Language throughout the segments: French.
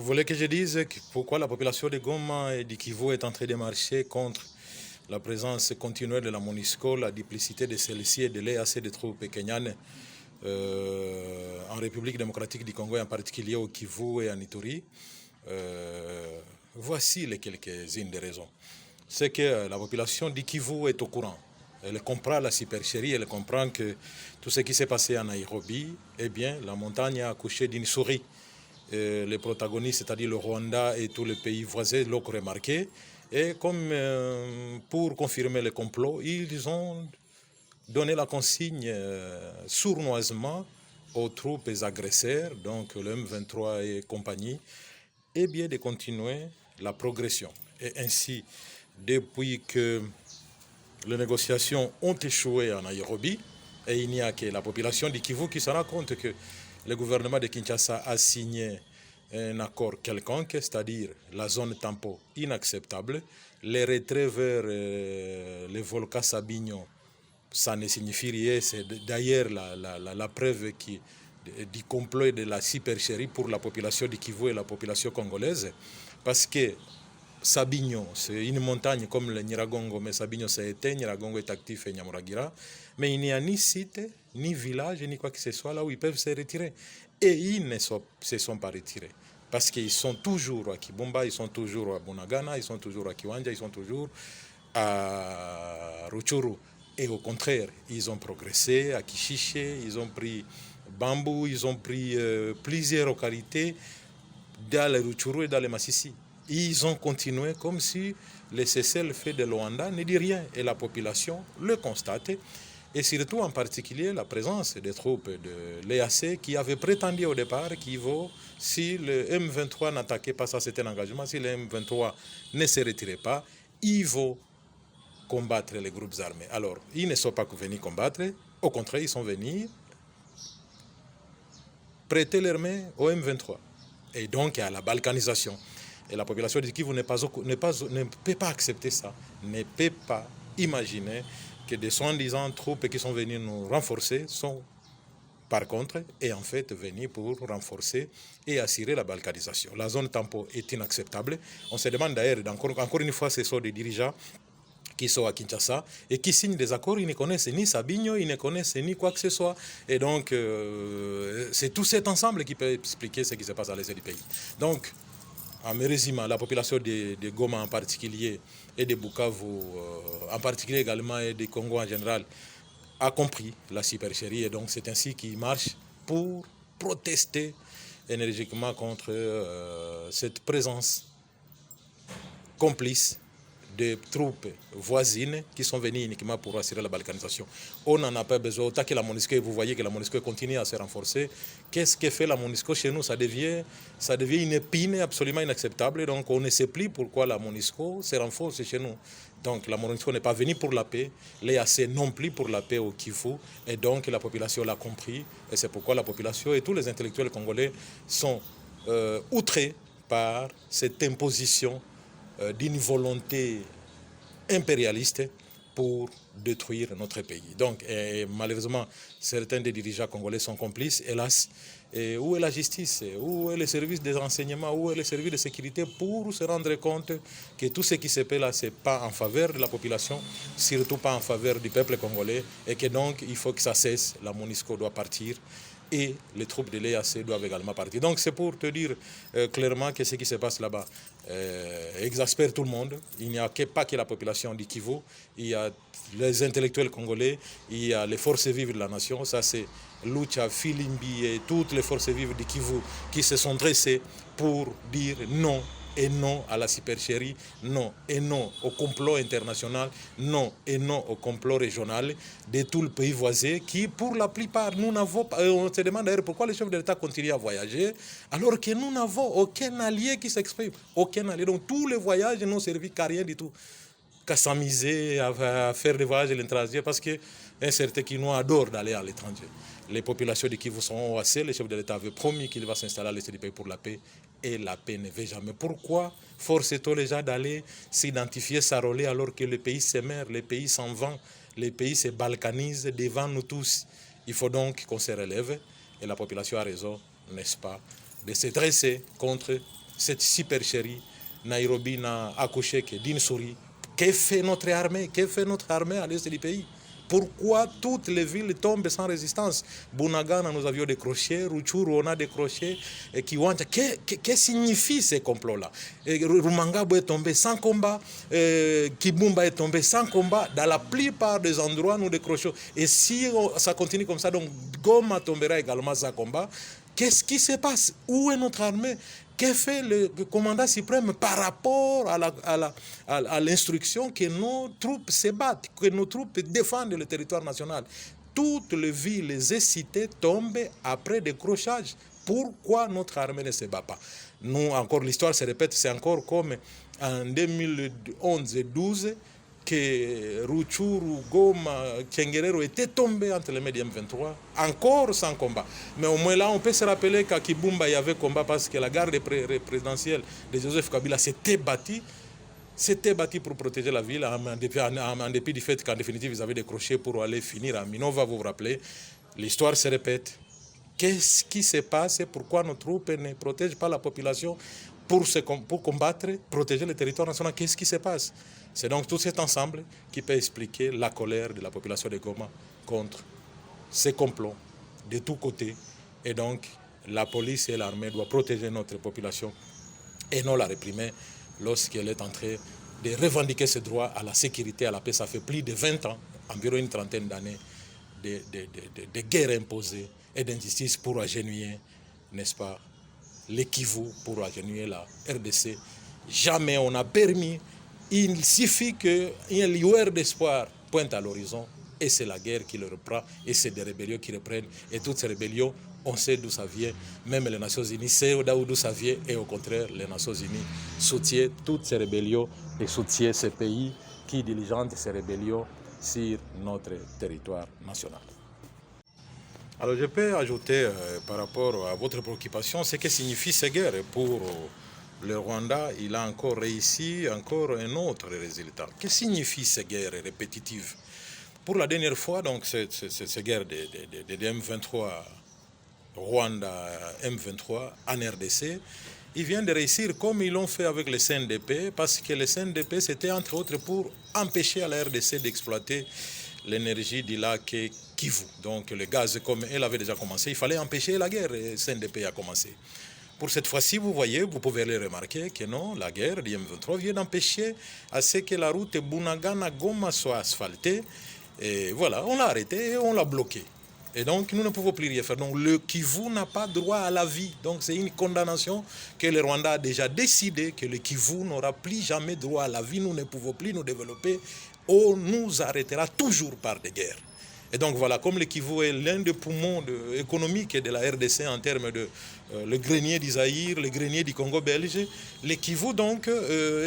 voulez que je dise pourquoi la population de Goma et du Kivu est en train de marcher contre la présence continuelle de la MONUSCO, la duplicité de celle-ci et de l'EAC des troupes kenyanes en République démocratique du Congo, et en particulier au Kivu et en Ituri. Voici les quelques-unes des raisons. C'est que la population du Kivu est au courant. Elle comprend la supercherie, elle comprend que tout ce qui s'est passé en Nairobi, eh bien, la montagne a accouché d'une souris. Les protagonistes, c'est-à-dire le Rwanda et tous les pays voisins, l'ont remarqué. Et comme pour confirmer le complot, ils ont donné la consigne sournoisement aux troupes agresseurs, donc le M23 et compagnie, et bien de continuer la progression. Et ainsi, depuis que les négociations ont échoué en Nairobi, et il n'y a que la population du Kivu qui se rend compte que le gouvernement de Kinshasa a signé un accord quelconque, c'est-à-dire la zone tampon inacceptable, les retraits vers les volcans Sabignon, ça ne signifie rien, c'est d'ailleurs la preuve du complot et de la supercherie pour la population du Kivu et la population congolaise, parce que Sabignon, c'est une montagne comme le Nyiragongo, mais Sabignon s'est éteint, Nyiragongo est actif et Nyamuragira. Mais il n'y a ni site, ni village, ni quoi que ce soit là où ils peuvent se retirer. Et ils ne se sont pas retirés. Parce qu'ils sont toujours à Kibumba, ils sont toujours à Bunagana, ils sont toujours à Kiwanja, ils sont toujours à Ruchuru. Et au contraire, ils ont progressé à Kishiche, ils ont pris Bambou, ils ont pris plusieurs localités dans les Ruchuru et dans les Massissi. Ils ont continué comme si le cessez-le-feu de Luanda ne dit rien. Et la population le constate. Et surtout en particulier la présence des troupes de l'EAC qui avaient prétendu au départ qu'il vaut, si le M23 n'attaquait pas, ça c'était un engagement, si le M23 ne se retirait pas, il vaut combattre les groupes armés. Alors, ils ne sont pas venus combattre, au contraire, ils sont venus prêter leurs mains au M23. Et donc, il y a la balkanisation. Et la population du Kivu ne peut pas accepter ça, ne peut pas imaginer que des soi-disant troupes qui sont venues nous renforcer sont par contre et en fait venus pour renforcer et assurer la balkanisation. La zone tampon est inacceptable. On se demande d'ailleurs, encore une fois, ce sont des dirigeants qui sont à Kinshasa et qui signent des accords, ils ne connaissent ni Sabignon, ils ne connaissent ni quoi que ce soit. Et donc, c'est tout cet ensemble qui peut expliquer ce qui se passe à l'est du pays. Donc, en me résumant, la population de Goma en particulier et de Bukavu en particulier également et de Congo en général a compris la supercherie et donc c'est ainsi qu'ils marchent pour protester énergiquement contre cette présence complice de troupes voisines qui sont venues uniquement pour assurer la balkanisation. On n'en a pas besoin. Autant que la MONUSCO, vous voyez que la MONUSCO continue à se renforcer. Qu'est-ce que fait la MONUSCO chez nous? Ça devient une épine absolument inacceptable. Donc on ne sait plus pourquoi la MONUSCO se renforce chez nous. Donc la MONUSCO n'est pas venue pour la paix, l'EAC non plus pour la paix au Kivu. Et donc la population l'a compris. Et c'est pourquoi la population et tous les intellectuels congolais sont outrés par cette imposition d'une volonté impérialiste pour détruire notre pays. Donc, malheureusement, certains des dirigeants congolais sont complices, hélas. Et où est la justice? Où est le service des renseignements? Où est le service de sécurité pour se rendre compte que tout ce qui se fait là, ce n'est pas en faveur de la population, surtout pas en faveur du peuple congolais, et que donc il faut que ça cesse, la MONUSCO doit partir. Et les troupes de l'EAC doivent également partir. Donc c'est pour te dire clairement que ce qui se passe là-bas exaspère tout le monde. Il n'y a pas que la population du Kivu, il y a les intellectuels congolais, il y a les forces vives de la nation. Ça c'est Lucha, Filimbi et toutes les forces vives du Kivu qui se sont dressées pour dire non. Et non à la supercherie, non et non au complot international, non et non au complot régional de tout le pays voisin qui, pour la plupart, nous n'avons pas. On se demande d'ailleurs pourquoi les chefs de l'État continuent à voyager alors que nous n'avons aucun allié qui s'exprime. Aucun allié. Donc tous les voyages n'ont servi qu'à rien du tout. Qu'à s'amuser, à faire des voyages à l'étranger parce qu'un certain Kinois adore d'aller à l'étranger. Les populations de Kivu sont OAC, le chef de l'État avait promis qu'il va s'installer à l'est du pays pour la paix et la paix ne va jamais. Pourquoi force-t-on les gens d'aller s'identifier, s'enrôler alors que le pays s'émère, le pays s'en vend, le pays se balkanise devant nous tous? Il faut donc qu'on se relève et la population a raison, n'est-ce pas, de se dresser contre cette supercherie, Nairobi n'a accouché que d'une souris. Qu'est fait notre armée? Qu'est fait notre armée à l'est du pays? Pourquoi toutes les villes tombent sans résistance? Bunagana, nous avions décroché, Rutshuru, on a décroché, et Kiwanja. Que signifie ces complots-là? Rumangabo est tombé sans combat, Kibumba est tombé sans combat. Dans la plupart des endroits, nous décrochons. Et si ça continue comme ça, donc Goma tombera également sans combat. Qu'est-ce qui se passe? Où est notre armée? Que fait le commandant suprême par rapport à l'instruction que nos troupes se battent, que nos troupes défendent le territoire national? Toutes les villes et cités tombent après décrochage. Pourquoi notre armée ne se bat pas? Nous, encore l'histoire se répète, c'est encore comme en 2011 et 2012 que Rutshuru, Goma, Tchengerero étaient tombés entre les mains du M23, encore sans combat. Mais au moins là, on peut se rappeler qu'à Kibumba, il y avait combat parce que la garde présidentielle de Joseph Kabila s'était bâtie pour protéger la ville, en dépit du fait qu'en définitive, ils avaient décroché pour aller finir à Minova, vous vous rappelez. L'histoire se répète. Qu'est-ce qui se passe et pourquoi nos troupes ne protègent pas la population pour combattre, protéger le territoire national? Qu'est-ce qui se passe? C'est donc tout cet ensemble qui peut expliquer la colère de la population de Goma contre ces complots de tous côtés. Et donc, la police et l'armée doivent protéger notre population et non la réprimer lorsqu'elle est en train de revendiquer ses droits à la sécurité, à la paix. Ça fait plus de 20 ans, environ une trentaine d'années, de guerres imposées et d'injustice pour agenouiller, n'est-ce pas, le Kivu, pour agenouiller la RDC. Jamais on n'a permis. Il suffit qu'une lueur d'espoir pointe à l'horizon et c'est la guerre qui le reprend et c'est des rébellions qui reprennent. Et toutes ces rébellions, on sait d'où ça vient. Même les Nations Unies savent d'où ça vient et au contraire, les Nations Unies soutiennent toutes ces rébellions et soutiennent ces pays qui diligentent ces rébellions sur notre territoire national. Alors je peux ajouter par rapport à votre préoccupation ce que signifient ces guerres. Pour le Rwanda, il a encore réussi encore un autre résultat. Que signifient ces guerres répétitives? Pour la dernière fois, donc ces guerres de M23, Rwanda M23 en RDC, ils viennent de réussir comme ils l'ont fait avec le CNDP, parce que le CNDP c'était entre autres pour empêcher à la RDC d'exploiter l'énergie du lac Kivu. Donc le gaz, comme elle avait déjà commencé, il fallait empêcher la guerre, et le CNDP a commencé. Pour cette fois-ci, vous voyez, vous pouvez le remarquer que non, la guerre du M23 vient d'empêcher à ce que la route Bunagana-Goma soit asphaltée. Et voilà, on l'a arrêté et on l'a bloqué. Et donc, nous ne pouvons plus rien faire. Donc, le Kivu n'a pas droit à la vie. Donc, c'est une condamnation que le Rwanda a déjà décidé, que le Kivu n'aura plus jamais droit à la vie. Nous ne pouvons plus nous développer. On nous arrêtera toujours par des guerres. Et donc voilà, comme le Kivu est l'un des poumons économiques de la RDC en termes de le grenier d'Isaïr, le grenier du Congo belge, le Kivu donc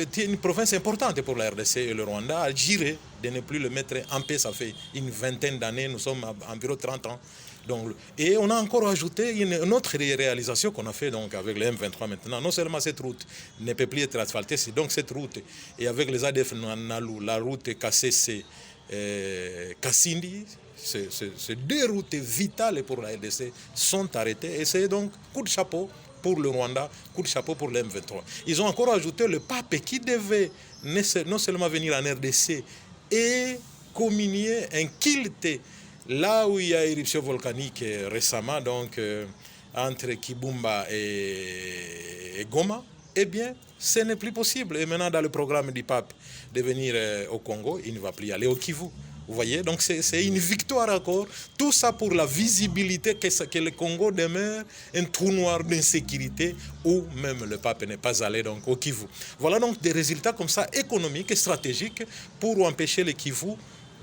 était une province importante pour la RDC et le Rwanda a géré de ne plus le mettre en paix. Ça fait une vingtaine d'années, nous sommes à environ 30 ans. Donc, et on a encore ajouté une autre réalisation qu'on a fait donc avec le M23 maintenant. Non seulement cette route ne peut plus être asphaltée, c'est donc cette route, et avec les ADF Nalou, la route KCC Kassindi, ces deux routes vitales pour la RDC sont arrêtées. Et c'est donc coup de chapeau pour le Rwanda, coup de chapeau pour le M23. Ils ont encore ajouté le pape qui devait non seulement venir en RDC et communier un culte là où il y a éruption volcanique récemment, donc entre Kibumba et Goma, eh bien, ce n'est plus possible. Et maintenant, dans le programme du pape de venir au Congo, il ne va plus aller au Kivu. Vous voyez, donc c'est une victoire encore. Tout ça pour la visibilité que le Congo demeure un trou noir d'insécurité où même le pape n'est pas allé donc, au Kivu. Voilà donc des résultats comme ça économiques et stratégiques pour empêcher le Kivu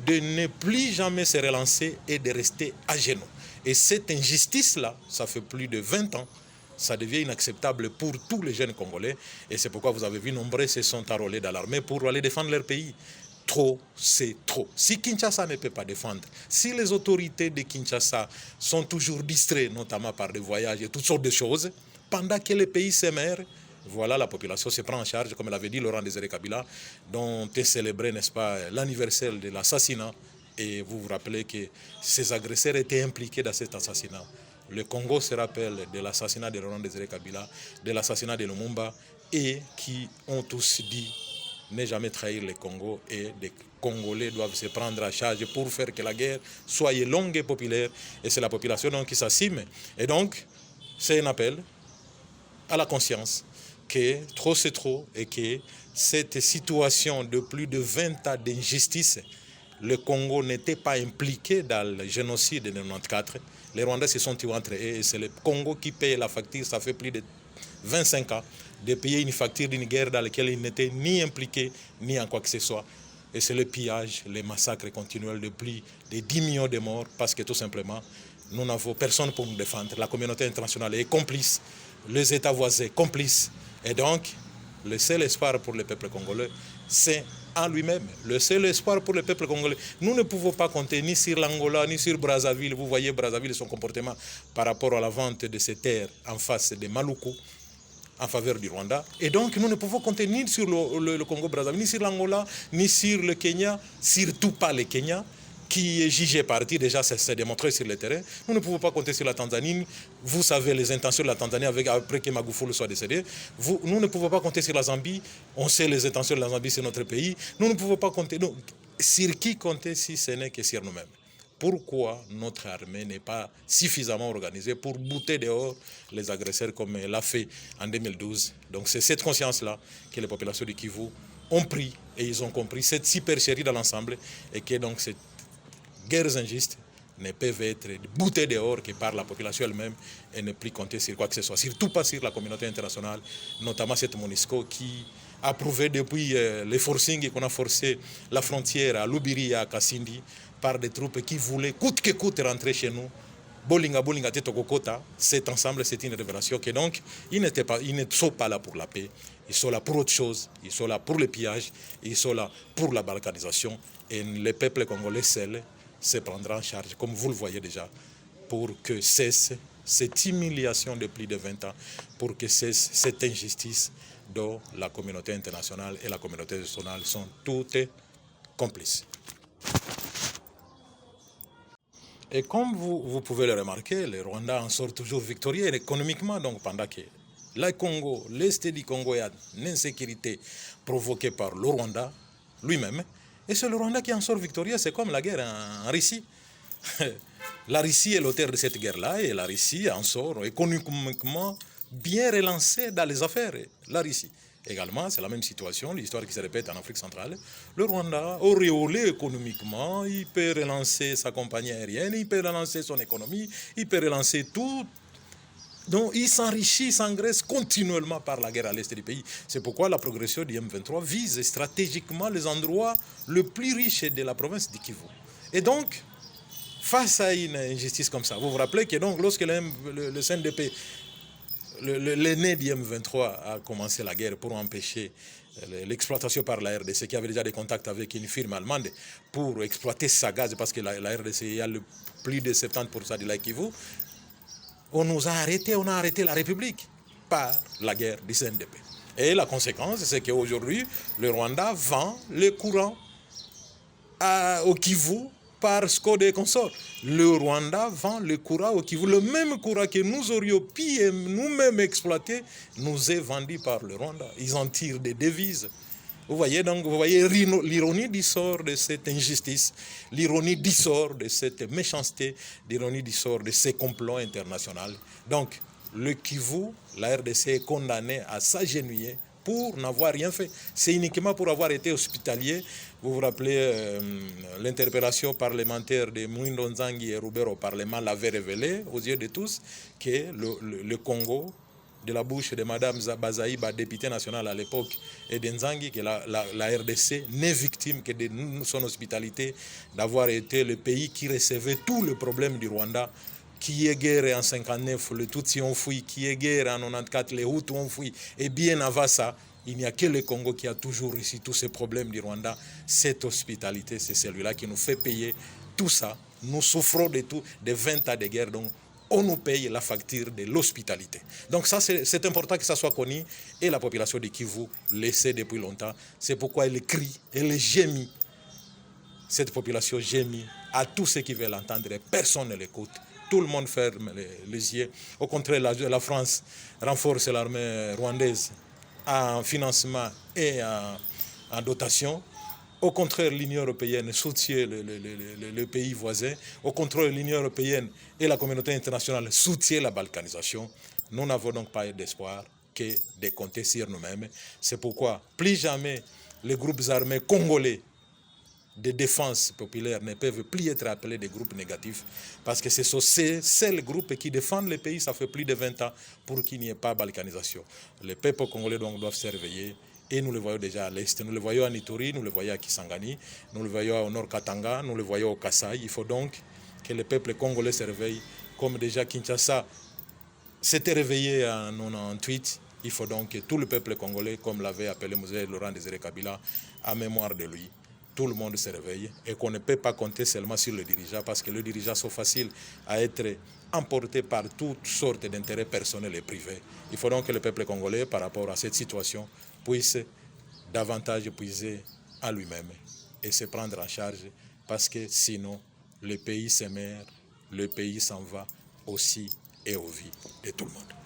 de ne plus jamais se relancer et de rester à genoux. Et cette injustice-là, ça fait plus de 20 ans, ça devient inacceptable pour tous les jeunes Congolais. Et c'est pourquoi vous avez vu nombreux se sont enrôlés dans l'armée pour aller défendre leur pays. Trop, c'est trop. Si Kinshasa ne peut pas défendre, si les autorités de Kinshasa sont toujours distraites, notamment par des voyages et toutes sortes de choses, pendant que le pays s'émère, voilà, la population se prend en charge, comme l'avait dit Laurent Désiré Kabila, dont est célébré, n'est-ce pas, l'anniversaire de l'assassinat. Et vous vous rappelez que ces agresseurs étaient impliqués dans cet assassinat. Le Congo se rappelle de l'assassinat de Laurent Désiré Kabila, de l'assassinat de Lumumba, et qui ont tous dit ne jamais trahir le Congo, et les Congolais doivent se prendre à charge pour faire que la guerre soit longue et populaire, et c'est la population donc qui s'assume. Et donc, c'est un appel à la conscience que trop c'est trop, et que cette situation de plus de 20 ans d'injustice, le Congo n'était pas impliqué dans le génocide de 1994. Les Rwandais se sont tués entre eux, et c'est le Congo qui paye la facture. Ça fait plus de 25 ans de payer une facture d'une guerre dans laquelle il n'était ni impliqué, ni en quoi que ce soit. Et c'est le pillage, les massacres continuels de plus de 10 millions de morts, parce que tout simplement, nous n'avons personne pour nous défendre. La communauté internationale est complice, les États voisins complices. Et donc, le seul espoir pour le peuple congolais, c'est en lui-même. Le seul espoir pour le peuple congolais. Nous ne pouvons pas compter ni sur l'Angola, ni sur Brazzaville. Vous voyez Brazzaville et son comportement par rapport à la vente de ces terres en face de Maluku, en faveur du Rwanda. Et donc, nous ne pouvons compter ni sur le Congo-Brazzaville, ni sur l'Angola, ni sur le Kenya, surtout pas le Kenya, qui est jugé parti, déjà c'est démontré sur le terrain. Nous ne pouvons pas compter sur la Tanzanie. Vous savez les intentions de la Tanzanie après que Magufuli soit décédé. Nous ne pouvons pas compter sur la Zambie. On sait les intentions de la Zambie, c'est notre pays. Nous ne pouvons pas compter. Non. Sur qui compter si ce n'est que sur nous-mêmes? Pourquoi notre armée n'est pas suffisamment organisée pour bouter dehors les agresseurs comme elle l'a fait en 2012? Donc c'est cette conscience-là que les populations du Kivu ont pris, et ils ont compris cette supercherie dans l'ensemble, et que donc cette guerres injustes ne peuvent être boutées dehors que par la population elle-même, et ne plus compter sur quoi que ce soit, surtout pas sur la communauté internationale, notamment cette MONUSCO qui a prouvé depuis les forcings qu'on a forcé la frontière à Lubiri et à Kassindi par des troupes qui voulaient coûte que coûte rentrer chez nous. Bolinga Bolinga Tetokokota, cet ensemble, c'est une révélation que donc ils ne sont pas là pour la paix, ils sont là pour autre chose, ils sont là pour le pillage, ils sont là pour la balkanisation, et le peuple congolais seul se prendra en charge, comme vous le voyez déjà, pour que cesse cette humiliation de plus de 20 ans, pour que cesse cette injustice dont la communauté internationale et la communauté nationale sont toutes complices. Et comme vous pouvez le remarquer, le Rwanda en sort toujours victorieux économiquement, donc pendant que le Congo, l'Est du Congo est en insécurité provoquée par le Rwanda lui-même, et c'est le Rwanda qui en sort victorieux. C'est comme la guerre en Russie. La Russie est l'auteur de cette guerre-là, et la Russie en sort économiquement bien relancée dans les affaires. La Russie également, c'est la même situation, l'histoire qui se répète en Afrique centrale. Le Rwanda, auréolé économiquement, il peut relancer sa compagnie aérienne, il peut relancer son économie, il peut relancer tout. Donc il s'enrichit, il s'engraisse continuellement par la guerre à l'est du pays. C'est pourquoi la progression du M23 vise stratégiquement les endroits les plus riches de la province du Kivu. Et donc, face à une injustice comme ça, vous vous rappelez que donc lorsque le CNDP, l'aîné du M23 a commencé la guerre pour empêcher l'exploitation par la RDC, qui avait déjà des contacts avec une firme allemande pour exploiter sa gaz, parce que la RDC, il y a plus de 70% de la Kivu. On nous a arrêtés, on a arrêté la République par la guerre du CNDP. Et la conséquence, c'est qu'aujourd'hui, le Rwanda vend le courant au Kivu par Skode et consorts. Le Rwanda vend le courant au Kivu. Le même courant que nous aurions pu nous-mêmes exploiter nous est vendu par le Rwanda. Ils en tirent des devises. Vous voyez l'ironie du sort de cette injustice, l'ironie du sort de cette méchanceté, l'ironie du sort de ces complots internationaux. Donc, le Kivu, la RDC est condamnée à s'agenouiller pour n'avoir rien fait. C'est uniquement pour avoir été hospitalier. Vous vous rappelez, l'interpellation parlementaire de Mwindo Nzangi et Roubert au Parlement l'avait révélé aux yeux de tous que le Congo, de la bouche de Mme Bazaïba, députée nationale à l'époque, et de Nzangi, que la RDC n'est victime que de son hospitalité, d'avoir été le pays qui recevait tout le problème du Rwanda, qui est guerre en 59, les Tutsis ont fui, qui est guerre en 94, les Hutus ont fui, et bien avant ça, il n'y a que le Congo qui a toujours réussi tous ces problèmes du Rwanda. Cette hospitalité, c'est celui-là qui nous fait payer tout ça. Nous souffrons de tout, de 20 ans de guerre, donc on nous paye la facture de l'hospitalité. Donc ça, c'est important que ça soit connu, et la population de Kivu le sait depuis longtemps. C'est pourquoi elle crie, elle gémit. Cette population gémit à tous ceux qui veulent l'entendre, et personne ne l'écoute. tout le monde ferme les yeux. Au contraire, la France renforce l'armée rwandaise en financement et en dotation. Au contraire, l'Union européenne soutient le pays voisin. Au contraire, l'Union européenne et la communauté internationale soutiennent la balkanisation. Nous n'avons donc pas d'espoir que de compter sur nous-mêmes. C'est pourquoi, plus jamais, les groupes armés congolais de défense populaire ne peuvent plus être appelés des groupes négatifs, parce que ce sont ces seuls groupes qui défendent le pays, ça fait plus de 20 ans, pour qu'il n'y ait pas de balkanisation. Les peuples congolais donc doivent se réveiller, et nous le voyons déjà à l'est, nous le voyons à Ituri, nous le voyons à Kisangani, nous le voyons au nord Katanga, nous le voyons au Kasaï. Il faut donc que le peuple congolais se réveille, comme déjà Kinshasa s'était réveillé en 98. Il faut donc que tout le peuple congolais, comme l'avait appelé Mosé Laurent Désiré Kabila, à mémoire de lui, tout le monde se réveille et qu'on ne peut pas compter seulement sur le dirigeant, parce que les dirigeants sont faciles à être emportés par toutes sortes d'intérêts personnels et privés. Il faut donc que le peuple congolais, par rapport à cette situation, puisse davantage puiser à lui-même et se prendre en charge, parce que sinon, le pays se meurt, le pays s'en va aussi et aux vies de tout le monde.